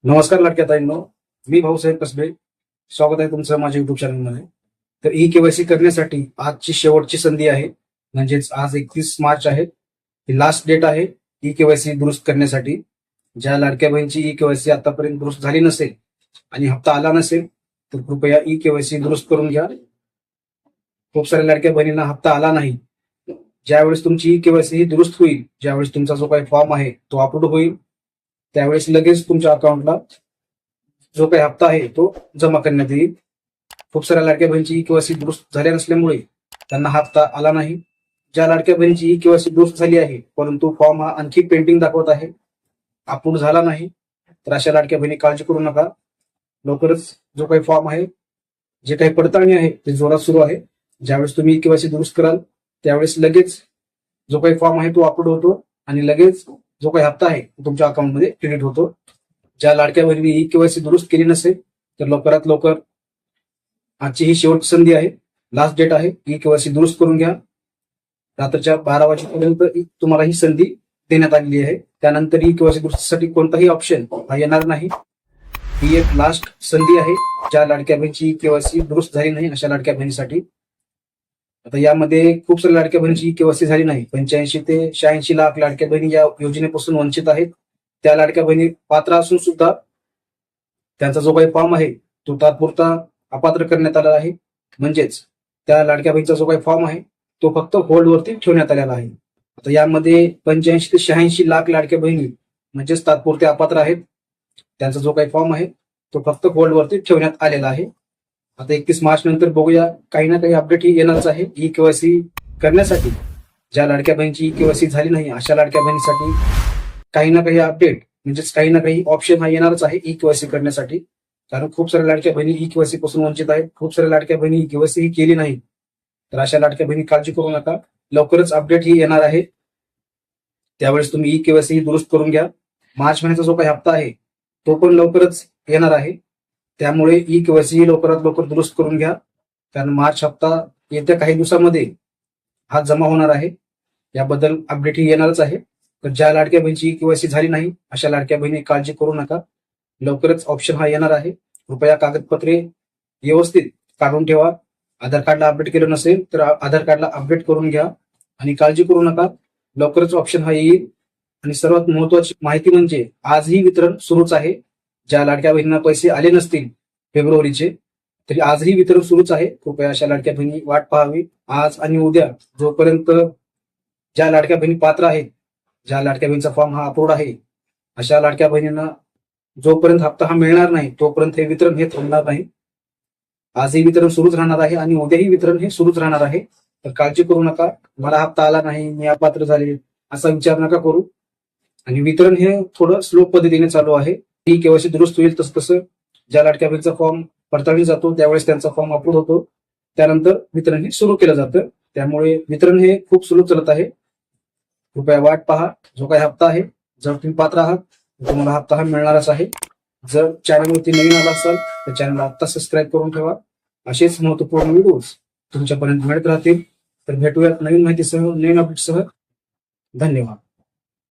नमस्कार लाडक्या ताईंनो, मी भाऊसाहेब कसबे. स्वागत आहे तुमचं माझ्या युट्यूब चॅनलमध्ये. तर ई केवायसी करण्यासाठी आजची शेवटची संधी आहे. म्हणजेच आज 31 मार्च आहे, ही लास्ट डेट आहे ई केवायसी दुरुस्त करण्यासाठी. ज्या लाडक्या बहिणीची ई केवायसी आतापर्यंत दुरुस्त झाली नसेल आणि हप्ता आला नसेल तर कृपया ई केवायसी दुरुस्त करून घ्या. खूप साऱ्या लाडक्या बहिणींना हप्ता आला नाही. ज्यावेळेस तुमची ई केवायसी ही दुरुस्त होईल, ज्यावेळेस तुमचा जो काही फॉर्म आहे तो अपलोड होईल, त्यावेळेस लगेच तुमच्या अकाउंटला जो काही हप्ता आहे तो जमा करण्यात येईल. खूप साऱ्या लाडक्या बहिणीची ई केवायसी दुरुस्त झाल्या नसल्यामुळे त्यांना हप्ता आला नाही. ज्या लाडक्या बहिणीची ई केवायसी दुरुस्त झाली आहे परंतु फॉर्म हा आणखी पेंडिंग दाखवत आहे, अपलोड झाला नाही, तर अशा लाडक्या बहिणी काळजी करू नका. लवकरच जो काही फॉर्म आहे, जे काही पडताळणी आहे ते जोरात सुरू आहे. ज्यावेळेस तुम्ही ई केवायसी दुरुस्त कराल त्यावेळेस लगेच जो काही फॉर्म आहे तो अपलोड होतो आणि लगेच जो काही हप्ता आहे तो तुमच्या अकाउंटमध्ये क्रेडिट होतो. ज्या लाडक्या बहिणी ई केवायसी दुरुस्त केली नसेल तर लवकरात लवकर आजची ही शेवटची संधी आहे, लास्ट डेट आहे. ई केवायसी दुरुस्त करून घ्या. रात्रीच्या 12 वाजेपर्यंत तुम्हाला ही संधी देण्यात आलेली आहे. त्यानंतर ई केवायसी दुरुस्तीसाठी कोणताही ऑप्शन हा येणार नाही. ही एक लास्ट संधी आहे ज्या लाडक्या बहिणीची ई केवायसी दुरुस्त झाली नाही अशा लाडक्या बहिणीसाठी. आता यामध्ये खूप साऱ्या लाडक्या बहिणीची केवायसी झाली नाही. 85 ते 86 लाख लाडक्या बहिणी या योजनेपासून वंचित आहेत. त्या लाडक्या बहिणी पात्र असून सुद्धा त्यांचा जो काही फॉर्म आहे तो तात्पुरता अपात्र करण्यात आला आहे. म्हणजेच त्या लाडक्या बहिणीचा जो काही फॉर्म आहे तो फक्त होल्डवरती ठेवण्यात आलेला आहे. आता यामध्ये 85 ते 86 लाख लाडक्या बहिणी म्हणजेच तात्पुरते अपात्र आहेत. त्यांचा जो काही फॉर्म आहे तो फक्त होल्डवरती ठेवण्यात आलेला आहे. आता 31 मार्च नंतर बघूया, काही ना काही अपडेट ही येणारच आहे ई केवायसी करण्यासाठी. ज्या लाडक्या बहिणीची ई केवायसी झाली नाही अशा लाडक्या बहिणीसाठी काही ना काही अपडेट म्हणजेच काही ना काही ऑप्शन हा येणारच आहे ई केवायसी करण्यासाठी. कारण खूप साऱ्या लाडक्या बहिणी ई केवायसी पासून वंचित आहेत. खूप साऱ्या लाडक्या बहिणी ई केवायसी ही केली नाही. तर अशा लाडक्या बहिणी काळजी करू नका, लवकरच अपडेट ही येणार आहे. त्यावेळेस तुम्ही ई केवायसी ही दुरुस्त करून घ्या. मार्च महिन्याचा जो काही हप्ता आहे तो पण लवकरच येणार आहे. त्यामुळे ई केवायसी लवकरात लवकर दुरुस्त करून घ्या. कारण मार्च हप्ता येत्या काही दिवसामध्ये हा जमा होणार आहे. याबद्दल अपडेट ही येणारच आहे. तर ज्या लाडक्या बहिणीची ई केवायसी झाली नाही अशा लाडक्या बहिणी काळजी करू नका, लवकरच ऑप्शन हा येणार आहे. कृपया कागदपत्रे व्यवस्थित काढून ठेवा. आधार कार्डला अपडेट केलं नसेल तर आधार कार्डला अपडेट करून घ्या आणि काळजी करू नका, लवकरच ऑप्शन हा येईल. आणि सर्वात महत्वाची माहिती म्हणजे आजही वितरण सुरूच आहे. ज्या लाडक्या बहिणींना पैसे आले नसतील फेब्रुवारीचे तरी आजही वितरण सुरूच आहे. कृपया अशा लाडक्या बहिणी वाट पाहावी. आज आणि उद्या जोपर्यंत ज्या लाडक्या बहिणी पात्र आहेत, ज्या लाडक्या बहिणीचा फॉर्म हा अपलोड आहे, अशा लाडक्या बहिणींना जोपर्यंत हप्ता हा मिळणार नाही तोपर्यंत हे वितरण हे थांबणार नाही. आजही वितरण सुरूच राहणार आहे आणि उद्याही वितरण हे सुरूच राहणार आहे. तर काळजी करू नका, मला हप्ता आला नाही, मी अपात्र झाले असा विचार नका करू. आणि वितरण हे थोडं स्लो पद्धतीने चालू आहे. ई केवायसी दुरुस्त होईल तसं तसं ज्या लाडक्या बहिणीचा फॉर्म पडताळणी जातो त्यावेळेस त्यांचा फॉर्म अपलोड होतो, त्यानंतर वितरण हे सुरू केलं जातं. त्यामुळे वितरण हे खूप सुरू चालत आहे. कृपया वाट पहा. जो काही हप्ता आहे, जर तुम्ही पात्र आहात तर तुम्हाला हप्ता हा मिळणारच आहे. जर चॅनलवरती नवीन आला असाल तर चॅनलला आत्ता सबस्क्राईब करून ठेवा. असेच महत्वपूर्ण व्हिडिओज तुमच्यापर्यंत मिळत राहतील. तर भेटूयात नवीन माहितीसह, नवीन अपडेटसह. धन्यवाद.